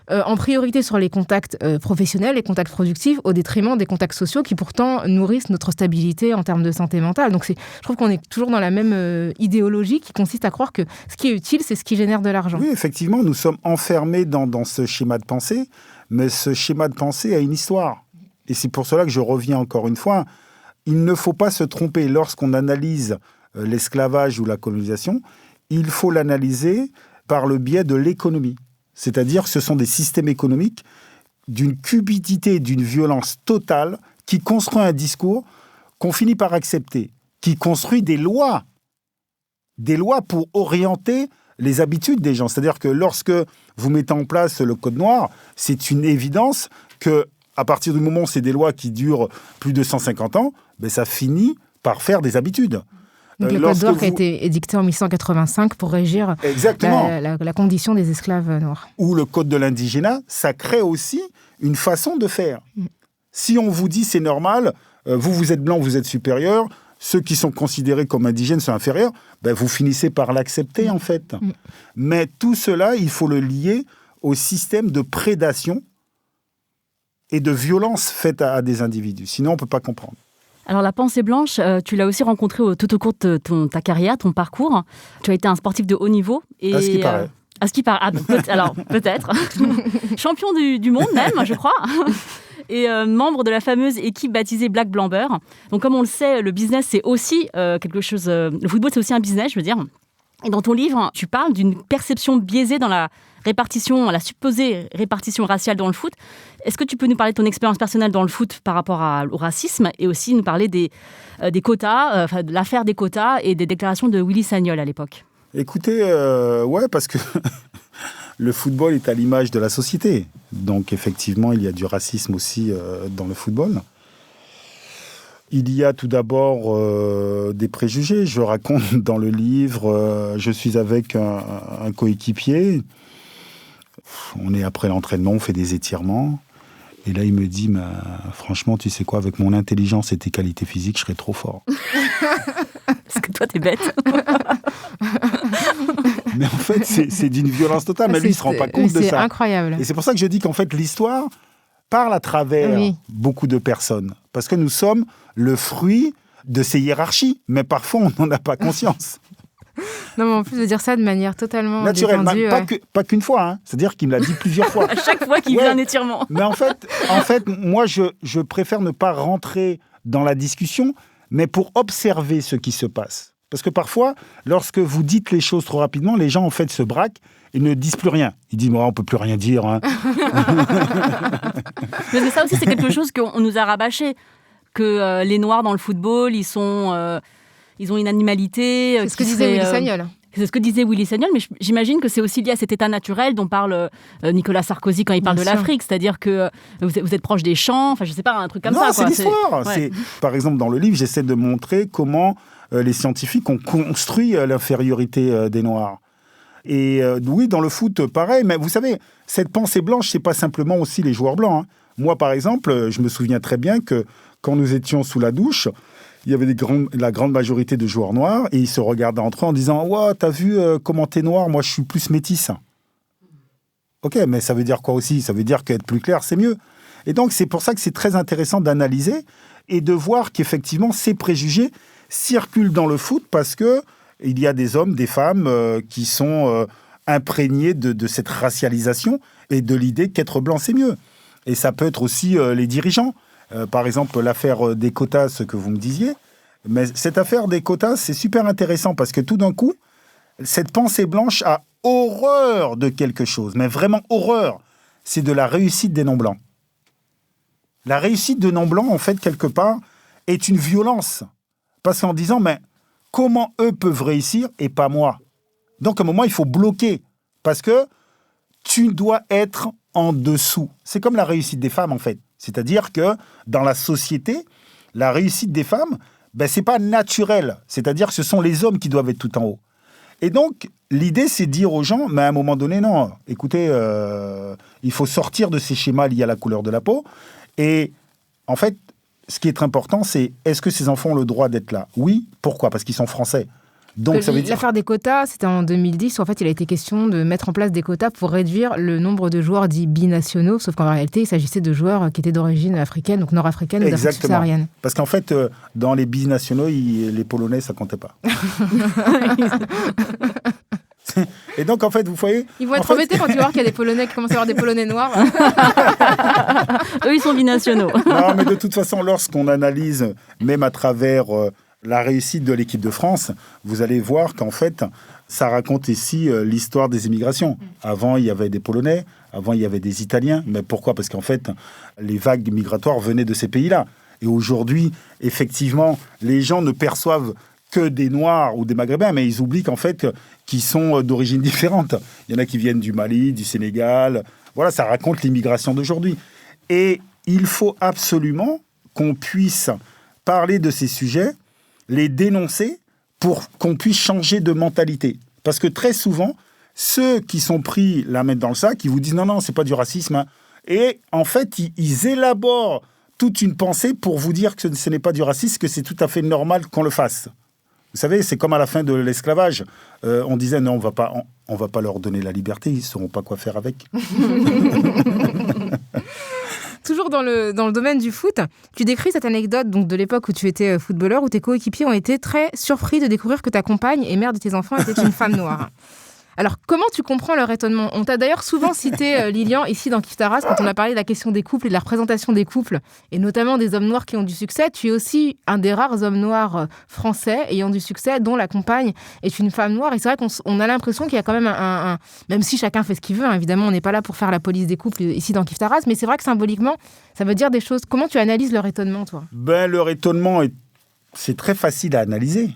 en priorité sur les contacts professionnels, les contacts productifs, au détriment des contacts sociaux qui pourtant nourrissent notre stabilité en termes de santé mentale. Donc je trouve qu'on est toujours dans la même idéologie qui consiste à croire que ce qui est utile, c'est ce qui génère de l'argent. Oui, effectivement, nous sommes enfermés dans ce schéma de pensée, mais ce schéma de pensée a une histoire. Et c'est pour cela que je reviens encore une fois. Il ne faut pas se tromper lorsqu'on analyse l'esclavage ou la colonisation. Il faut l'analyser par le biais de l'économie. C'est-à-dire que ce sont des systèmes économiques d'une cupidité et d'une violence totale qui construisent un discours qu'on finit par accepter, qui construit des lois pour orienter les habitudes des gens. C'est-à-dire que lorsque vous mettez en place le code noir, c'est une évidence que à partir du moment où c'est des lois qui durent plus de 150 ans, ben ça finit par faire des habitudes. Donc le code noir qui a été édicté en 1885 pour régir la condition des esclaves noirs. Ou le code de l'indigénat, ça crée aussi une façon de faire. Si on vous dit c'est normal, vous êtes blanc, vous êtes supérieur, ceux qui sont considérés comme indigènes sont inférieurs, ben vous finissez par l'accepter en fait. Mais tout cela, il faut le lier au système de prédation et de violence faite à des individus. Sinon, on ne peut pas comprendre. Alors la pensée blanche, tu l'as aussi rencontrée tout au cours de ta carrière, ton parcours. Tu as été un sportif de haut niveau. Et, à ce qui paraît. À ce qui paraît. Alors peut-être. Champion du monde même, je crois. Et membre de la fameuse équipe baptisée Black Blamber. Donc comme on le sait, le business c'est aussi quelque chose... le football c'est aussi un business, je veux dire. Et dans ton livre, tu parles d'une perception biaisée dans la supposée répartition raciale dans le foot. Est-ce que tu peux nous parler de ton expérience personnelle dans le foot par rapport au racisme et aussi nous parler des quotas, de l'affaire des quotas et des déclarations de Willy Sagnol à l'époque? Écoutez, ouais, parce que le football est à l'image de la société. Donc effectivement, il y a du racisme aussi dans le football. Il y a tout d'abord des préjugés. Je raconte dans le livre, je suis avec un coéquipier. On est après l'entraînement, on fait des étirements. Et là, il me dit, franchement, tu sais quoi, avec mon intelligence et tes qualités physiques, je serais trop fort. Parce que toi, t'es bête. Mais en fait, c'est d'une violence totale. Mais lui, il ne se rend pas compte de ça. C'est incroyable. Et c'est pour ça que je dis qu'en fait, l'histoire parle à travers beaucoup de personnes. Parce que nous sommes le fruit de ces hiérarchies. Mais parfois, on n'en a pas conscience. Non, mais en plus de dire ça de manière totalement naturelle, détendue, pas qu'une fois. Hein. C'est-à-dire qu'il me l'a dit plusieurs fois. À chaque fois qu'il fait un étirement. Mais en fait, moi, je préfère ne pas rentrer dans la discussion, mais pour observer ce qui se passe. Parce que parfois, lorsque vous dites les choses trop rapidement, les gens, en fait, se braquent et ne disent plus rien. Ils disent, on ne peut plus rien dire. Hein. Mais ça aussi, c'est quelque chose qu'on nous a rabâché. Que les Noirs dans le football, ils ont une animalité. C'est ce que disait Willy Sagnol. C'est ce que disait Willy Sagnol, mais j'imagine que c'est aussi lié à cet état naturel dont parle Nicolas Sarkozy quand il parle de l'Afrique. C'est-à-dire que vous êtes proche des champs, enfin, je sais pas, un truc comme ça. Non, c'est l'histoire. Ouais. Par exemple, dans le livre, j'essaie de montrer comment les scientifiques ont construit l'infériorité des Noirs. Et oui, dans le foot, pareil. Mais vous savez, cette pensée blanche, c'est pas simplement aussi les joueurs blancs. Hein. Moi, par exemple, je me souviens très bien que quand nous étions sous la douche, il y avait la grande majorité de joueurs noirs et ils se regardaient entre eux en disant « Wow, t'as vu comment t'es noir, moi je suis plus métisse. » Ok, mais ça veut dire quoi aussi? Ça veut dire qu'être plus clair, c'est mieux. Et donc, c'est pour ça que c'est très intéressant d'analyser et de voir qu'effectivement, ces préjugés circulent dans le foot parce qu'il y a des hommes, des femmes qui sont imprégnés de cette racialisation et de l'idée qu'être blanc, c'est mieux. Et ça peut être aussi les dirigeants. Par exemple, l'affaire des quotas, ce que vous me disiez. Mais cette affaire des quotas, c'est super intéressant parce que tout d'un coup, cette pensée blanche a horreur de quelque chose, mais vraiment horreur. C'est de la réussite des non-blancs. La réussite de non-blancs, en fait, quelque part, est une violence. Parce qu'en disant, mais comment eux peuvent réussir et pas moi? Donc, à un moment, il faut bloquer. Parce que tu dois être en dessous. C'est comme la réussite des femmes, en fait. C'est-à-dire que dans la société, la réussite des femmes, ce n'est pas naturel. C'est-à-dire que ce sont les hommes qui doivent être tout en haut. Et donc, l'idée, c'est de dire aux gens, mais à un moment donné, non, écoutez, il faut sortir de ces schémas liés à la couleur de la peau. Et en fait, ce qui est important, c'est est-ce que ces enfants ont le droit d'être là? Oui. Pourquoi? Parce qu'ils sont français. Donc, ça veut dire... L'affaire des quotas, c'était en 2010. En fait, il a été question de mettre en place des quotas pour réduire le nombre de joueurs dits binationaux, sauf qu'en réalité, il s'agissait de joueurs qui étaient d'origine africaine, donc nord-africaine ou d'Afrique subsaharienne. Parce qu'en fait, dans les binationaux, les Polonais, ça comptait pas. Et donc, en fait, vous voyez... Ils vont être embêtés quand tu vas voir qu'il y a des Polonais qui commencent à avoir des Polonais noirs. Eux, ils sont binationaux. Non, mais de toute façon, lorsqu'on analyse, même à travers... la réussite de l'équipe de France, vous allez voir qu'en fait, ça raconte ici l'histoire des immigrations. Avant, il y avait des Polonais, avant, il y avait des Italiens. Mais pourquoi? Parce qu'en fait, les vagues migratoires venaient de ces pays-là. Et aujourd'hui, effectivement, les gens ne perçoivent que des Noirs ou des Maghrébins, mais ils oublient qu'en fait, qu'ils sont d'origine différente. Il y en a qui viennent du Mali, du Sénégal. Voilà, ça raconte l'immigration d'aujourd'hui. Et il faut absolument qu'on puisse parler de ces sujets, les dénoncer, pour qu'on puisse changer de mentalité. Parce que très souvent, ceux qui sont pris la main dans le sac, ils vous disent non, c'est pas du racisme. Hein. Et en fait, ils élaborent toute une pensée pour vous dire que ce n'est pas du racisme, que c'est tout à fait normal qu'on le fasse. Vous savez, c'est comme à la fin de l'esclavage. On disait non, on va pas leur donner la liberté, ils ne sauront pas quoi faire avec. Toujours dans le domaine du foot, tu décris cette anecdote donc, de l'époque où tu étais footballeur, où tes coéquipiers ont été très surpris de découvrir que ta compagne et mère de tes enfants était une femme noire. Alors, comment tu comprends leur étonnement ? On t'a d'ailleurs souvent cité, Lilian, ici dans Kif Taras, quand on a parlé de la question des couples et de la représentation des couples, et notamment des hommes noirs qui ont du succès. Tu es aussi un des rares hommes noirs français ayant du succès, dont la compagne est une femme noire. Et c'est vrai qu'on a l'impression qu'il y a quand même même si chacun fait ce qu'il veut, hein, évidemment, on n'est pas là pour faire la police des couples ici dans Kif Taras, mais c'est vrai que symboliquement, ça veut dire des choses. Comment tu analyses leur étonnement, toi ? Leur étonnement, c'est très facile à analyser.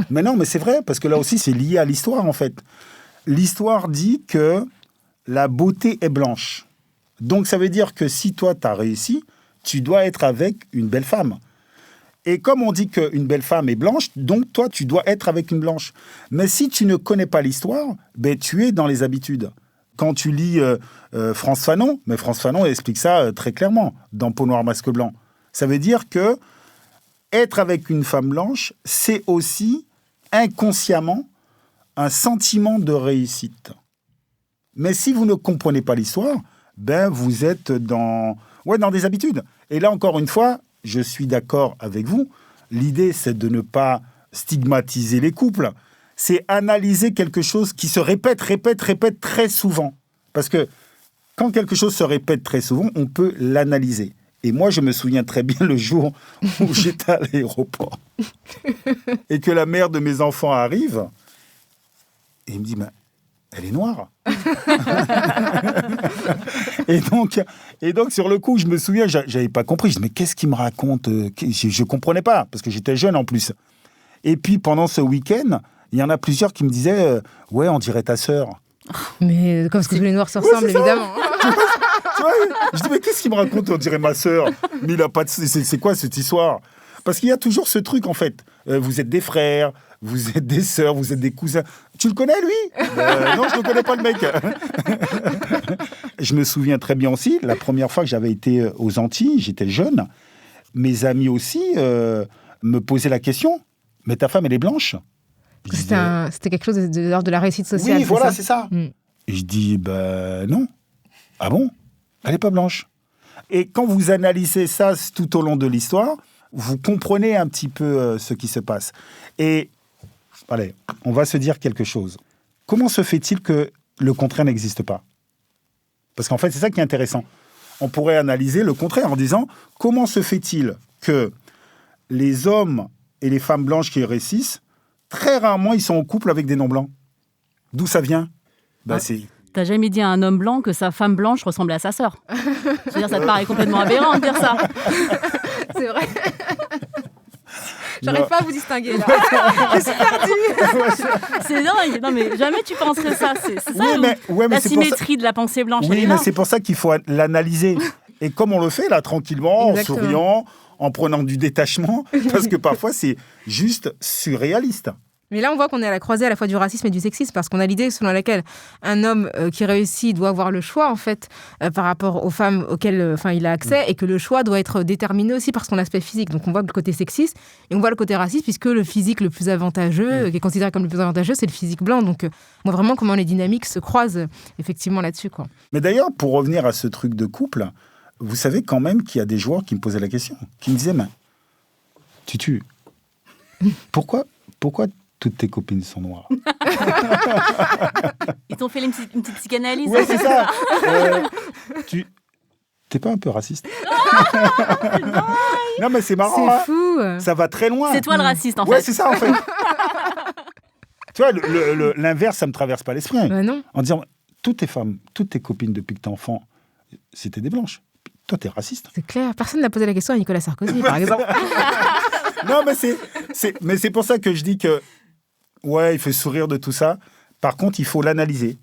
Mais non, mais c'est vrai, parce que là aussi, c'est lié à l'histoire, en fait. L'histoire dit que la beauté est blanche. Donc, ça veut dire que si toi, tu as réussi, tu dois être avec une belle femme. Et comme on dit qu'une belle femme est blanche, donc toi, tu dois être avec une blanche. Mais si tu ne connais pas l'histoire, tu es dans les habitudes. Quand tu lis France Fanon, mais France Fanon explique ça très clairement dans Peau noire, masque blanc. Ça veut dire que être avec une femme blanche, c'est aussi inconsciemment un sentiment de réussite. Mais si vous ne comprenez pas l'histoire, vous êtes dans des habitudes. Et là, encore une fois, je suis d'accord avec vous. L'idée, c'est de ne pas stigmatiser les couples. C'est analyser quelque chose qui se répète très souvent. Parce que quand quelque chose se répète très souvent, on peut l'analyser. Et moi, je me souviens très bien le jour où j'étais à l'aéroport et que la mère de mes enfants arrive. Et il me dit, elle est noire. et donc, sur le coup, je me souviens, j'avais pas compris. Je dis, mais qu'est-ce qu'il me raconte ? Je comprenais pas, parce que j'étais jeune en plus. Et puis, pendant ce week-end, il y en a plusieurs qui me disaient, ouais, on dirait ta sœur. Mais comme tous les noirs se ressemblent, évidemment. Tu vois, je dis, mais qu'est-ce qu'il me raconte ? On dirait ma sœur. Mais il a pas de... C'est quoi cette histoire ? Parce qu'il y a toujours ce truc, en fait. Vous êtes des frères, vous êtes des sœurs, vous êtes des cousins. Tu le connais, lui ? Non, je ne connais pas, le mec. Je me souviens très bien aussi, la première fois que j'avais été aux Antilles, j'étais jeune, mes amis aussi me posaient la question, mais ta femme, elle est blanche ? C'était quelque chose de l'ordre de la réussite sociale, oui, voilà, c'est ça. Et je dis, non. Ah bon ? Elle n'est pas blanche. Et quand vous analysez ça tout au long de l'histoire, vous comprenez un petit peu ce qui se passe. Et, allez, on va se dire quelque chose. Comment se fait-il que le contraire n'existe pas ? Parce qu'en fait, c'est ça qui est intéressant. On pourrait analyser le contraire en disant, comment se fait-il que les hommes et les femmes blanches qui réussissent, très rarement, ils sont en couple avec des non-blancs ? D'où ça vient ? T'as jamais dit à un homme blanc que sa femme blanche ressemblait à sa sœur. Je veux dire, ça te paraît complètement aberrant de dire ça. C'est vrai. J'arrive pas à vous distinguer, là. Je suis perdue. C'est dingue. Non, mais jamais tu penserais ça. C'est ça, mais la c'est symétrie de la pensée blanche. Oui, mais c'est pour ça qu'il faut l'analyser. Et comme on le fait, là, tranquillement, Exactement. En souriant, en prenant du détachement, parce que parfois, c'est juste surréaliste. Mais là, on voit qu'on est à la croisée à la fois du racisme et du sexisme, parce qu'on a l'idée selon laquelle un homme qui réussit doit avoir le choix, en fait, par rapport aux femmes auxquelles il a accès, et que le choix doit être déterminé aussi par son aspect physique. Donc, on voit le côté sexiste, et on voit le côté raciste, puisque le physique le plus avantageux, qui est considéré comme le plus avantageux, c'est le physique blanc. Donc, on voit vraiment comment les dynamiques se croisent, effectivement, là-dessus, quoi. Mais d'ailleurs, pour revenir à ce truc de couple, vous savez quand même qu'il y a des joueurs qui me posaient la question, qui me disaient, mais, Tutu, pourquoi toutes tes copines sont noires? Ils t'ont fait une petite psychanalyse. Oui, c'est ça. T'es pas un peu raciste? Non, mais c'est marrant. C'est fou. Ça va très loin. C'est toi le raciste, en fait. Ouais, c'est ça, en fait. Tu vois, l'inverse, ça me traverse pas l'esprit. Bah non. En disant, toutes tes femmes, toutes tes copines depuis que t'es enfant, c'était des blanches. toi, t'es raciste. C'est clair. Personne n'a posé la question à Nicolas Sarkozy, par exemple. Non, mais c'est pour ça que je dis que, ouais, il fait sourire de tout ça. Par contre, il faut l'analyser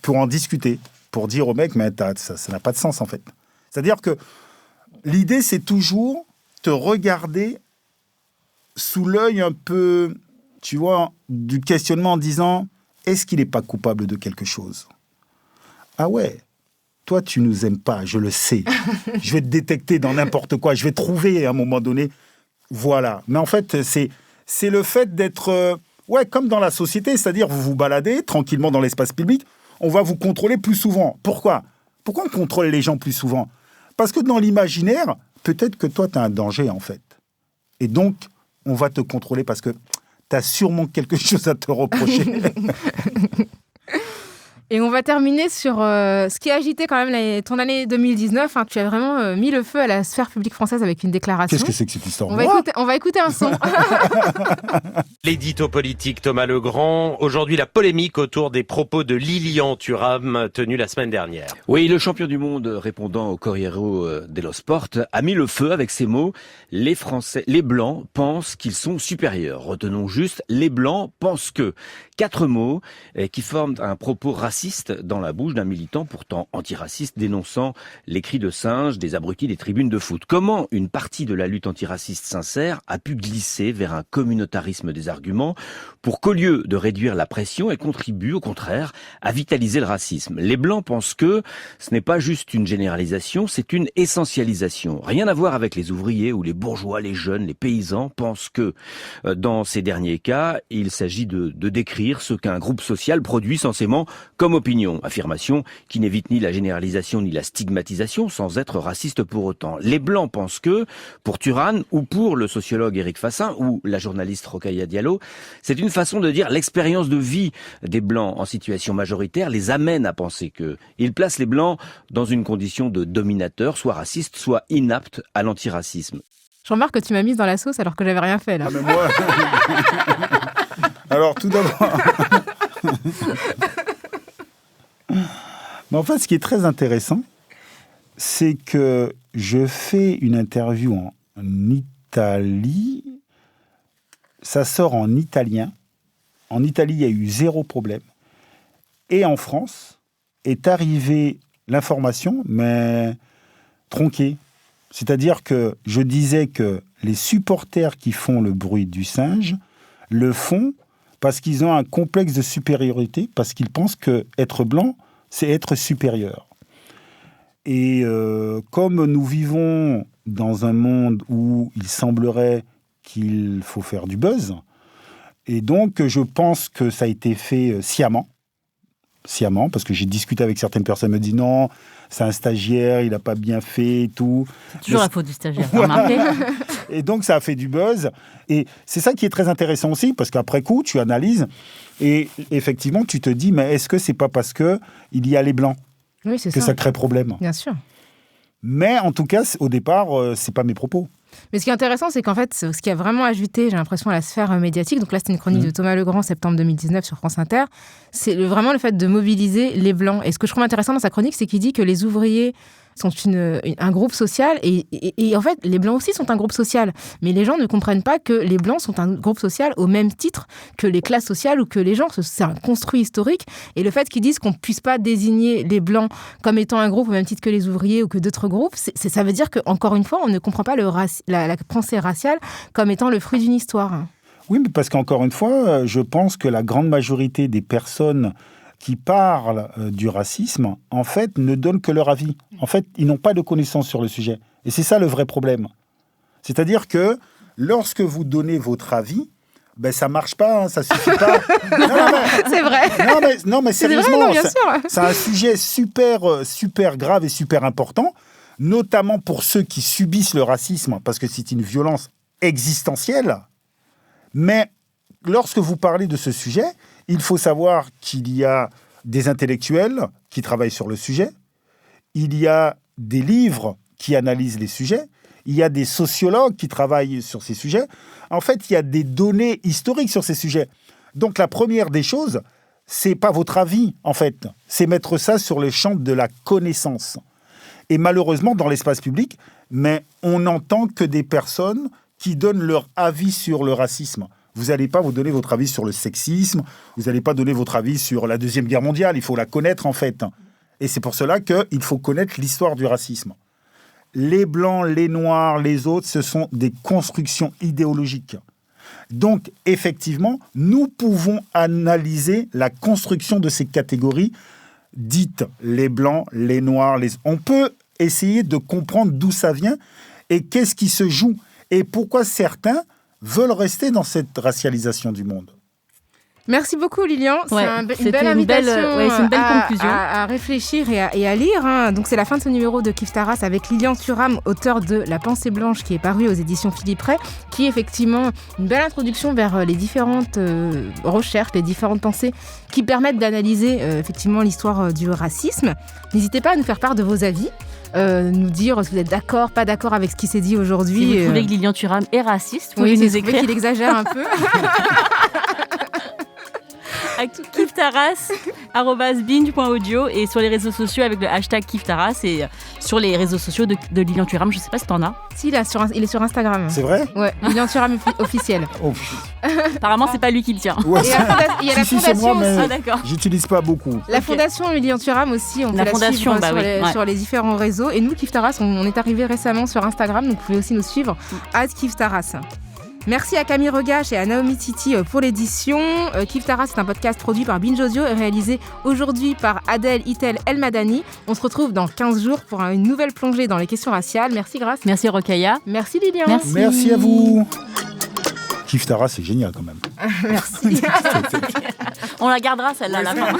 pour en discuter, pour dire au mec, mais ça n'a pas de sens, en fait. C'est-à-dire que l'idée, c'est toujours te regarder sous l'œil un peu, tu vois, du questionnement en disant, est-ce qu'il n'est pas coupable de quelque chose ? Ah ouais, toi, tu nous aimes pas, je le sais. Je vais te détecter dans n'importe quoi. Je vais trouver à un moment donné. Voilà. Mais en fait, c'est le fait d'être... ouais, comme dans la société, c'est-à-dire vous vous baladez tranquillement dans l'espace public, on va vous contrôler plus souvent. Pourquoi on contrôle les gens plus souvent ? Parce que dans l'imaginaire, peut-être que toi, tu as un danger, en fait. Et donc, on va te contrôler parce que tu as sûrement quelque chose à te reprocher. Et on va terminer sur ce qui a agité quand même ton année 2019. Tu as vraiment mis le feu à la sphère publique française avec une déclaration. Qu'est-ce que c'est que cette histoire ? On va écouter un son. L'édito politique Thomas Legrand. Aujourd'hui, la polémique autour des propos de Lilian Thuram tenus la semaine dernière. Oui, le champion du monde répondant au Corriere dello Sport a mis le feu avec ces mots. Les Français, les Blancs pensent qu'ils sont supérieurs. Retenons juste, les Blancs pensent que. 4 mots qui forment un propos raciste dans la bouche d'un militant pourtant antiraciste dénonçant les cris de singe des abrutis des tribunes de foot. Comment une partie de la lutte antiraciste sincère a pu glisser vers un communautarisme des arguments pour qu'au lieu de réduire la pression, elle contribue au contraire à vitaliser le racisme. Les Blancs pensent que ce n'est pas juste une généralisation, c'est une essentialisation. Rien à voir avec les ouvriers ou les bourgeois, les jeunes, les paysans pensent que dans ces derniers cas, il s'agit de décrire ce qu'un groupe social produit censément comme opinion. Affirmation qui n'évite ni la généralisation ni la stigmatisation sans être raciste pour autant. Les Blancs pensent que, pour Thuram ou pour le sociologue Éric Fassin ou la journaliste Rokhaya Diallo, c'est une façon de dire l'expérience de vie des Blancs en situation majoritaire les amène à penser que. Ils placent les Blancs dans une condition de dominateur, soit raciste, soit inapte à l'antiracisme. Je remarque que tu m'as mise dans la sauce alors que j'avais rien fait là. Ah, mais moi... Alors, tout d'abord... Mais en fait, ce qui est très intéressant, c'est que je fais une interview en Italie. Ça sort en italien. En Italie, il y a eu 0 problème. Et en France, est arrivée l'information, mais tronquée. C'est-à-dire que je disais que les supporters qui font le bruit du singe le font parce qu'ils ont un complexe de supériorité, parce qu'ils pensent qu'être blanc, c'est être supérieur. Et comme nous vivons dans un monde où il semblerait qu'il faut faire du buzz, et donc je pense que ça a été fait sciemment, parce que j'ai discuté avec certaines personnes, me disent non, c'est un stagiaire, il n'a pas bien fait et tout. C'est toujours la faute du stagiaire, remarquez. Et donc ça a fait du buzz. Et c'est ça qui est très intéressant aussi, parce qu'après coup, tu analyses et effectivement, tu te dis, mais est-ce que c'est pas parce que il y a les Blancs que ça crée problème ? Bien sûr. Mais en tout cas, au départ, c'est pas mes propos. Mais ce qui est intéressant, c'est qu'en fait, ce qui a vraiment ajouté, j'ai l'impression, à la sphère médiatique, donc là, c'était une chronique de Thomas Legrand, septembre 2019, sur France Inter, c'est vraiment le fait de mobiliser les Blancs. Et ce que je trouve intéressant dans sa chronique, c'est qu'il dit que les ouvriers sont un groupe social, et en fait, les Blancs aussi sont un groupe social. Mais les gens ne comprennent pas que les Blancs sont un groupe social au même titre que les classes sociales ou que les gens. C'est un construit historique. Et le fait qu'ils disent qu'on ne puisse pas désigner les Blancs comme étant un groupe au même titre que les ouvriers ou que d'autres groupes, ça veut dire qu'encore une fois, on ne comprend pas la pensée raciale comme étant le fruit d'une histoire. Oui, mais parce qu'encore une fois, je pense que la grande majorité des personnes qui parlent du racisme, en fait, ne donnent que leur avis. En fait, ils n'ont pas de connaissances sur le sujet. Et c'est ça le vrai problème. C'est-à-dire que lorsque vous donnez votre avis, ben ça marche pas, ça suffit pas. C'est vrai. Non, mais sérieusement, vrai, non, bien sûr. C'est un sujet super grave et super important, notamment pour ceux qui subissent le racisme, parce que c'est une violence existentielle. Mais lorsque vous parlez de ce sujet, il faut savoir qu'il y a des intellectuels qui travaillent sur le sujet, il y a des livres qui analysent les sujets, il y a des sociologues qui travaillent sur ces sujets. En fait, il y a des données historiques sur ces sujets. Donc la première des choses, c'est pas votre avis, en fait, c'est mettre ça sur le champ de la connaissance. Et malheureusement, dans l'espace public, mais on n'entend que des personnes qui donnent leur avis sur le racisme. Vous n'allez pas vous donner votre avis sur le sexisme, vous n'allez pas donner votre avis sur la Deuxième Guerre mondiale, il faut la connaître en fait. Et c'est pour cela qu'il faut connaître l'histoire du racisme. Les Blancs, les Noirs, les autres, ce sont des constructions idéologiques. Donc, effectivement, nous pouvons analyser la construction de ces catégories dites les Blancs, les Noirs, On peut essayer de comprendre d'où ça vient et qu'est-ce qui se joue et pourquoi certains veulent rester dans cette racialisation du monde. Merci beaucoup Lilian, Ouais, c'est une belle invitation c'est une belle conclusion. à réfléchir et à lire. Hein. Donc c'est la fin de ce numéro de Kif Taras avec Lilian Thuram, auteur de La Pensée Blanche qui est paru aux éditions Philippe Ray, qui est effectivement une belle introduction vers les différentes recherches, les différentes pensées qui permettent d'analyser effectivement l'histoire du racisme. N'hésitez pas à nous faire part de vos avis. Nous dire si vous êtes d'accord, pas d'accord avec ce qui s'est dit aujourd'hui. Si vous trouvez que Lilian Thuram est raciste, vous oui, pouvez si nous vous trouvez écrire qu'il exagère un peu. avec kiftaras@binge.audio et sur les réseaux sociaux avec le hashtag Kiftaras et sur les réseaux sociaux de Lilian Thuram. Je ne sais pas si t'en as. Si, il est sur Instagram. C'est vrai ? Ouais, Lilian Thuram officiel. Oh. Apparemment, c'est pas lui qui le tient. Ouais, Et il y a la si, c'est moi, fondation mais aussi. Ah, d'accord. j'utilise pas beaucoup. La fondation Lilian Thuram aussi, on peut La la fondation, suivre bah oui, ouais. sur les différents réseaux. Et nous, Kif Taras, on est arrivé récemment sur Instagram, donc vous pouvez aussi nous suivre @KifTaras. Merci à Camille Regache et à Naomi Titi pour l'édition. Kif Taras, c'est un podcast produit par Binge Audio et réalisé aujourd'hui par Adèle Itel El Madani. On se retrouve dans 15 jours pour une nouvelle plongée dans les questions raciales. Merci Grace. Merci Rokhaya. Merci Lilian. Merci. Merci à vous. Kif Taras, c'est génial quand même. Merci. On la gardera celle-là à la fin.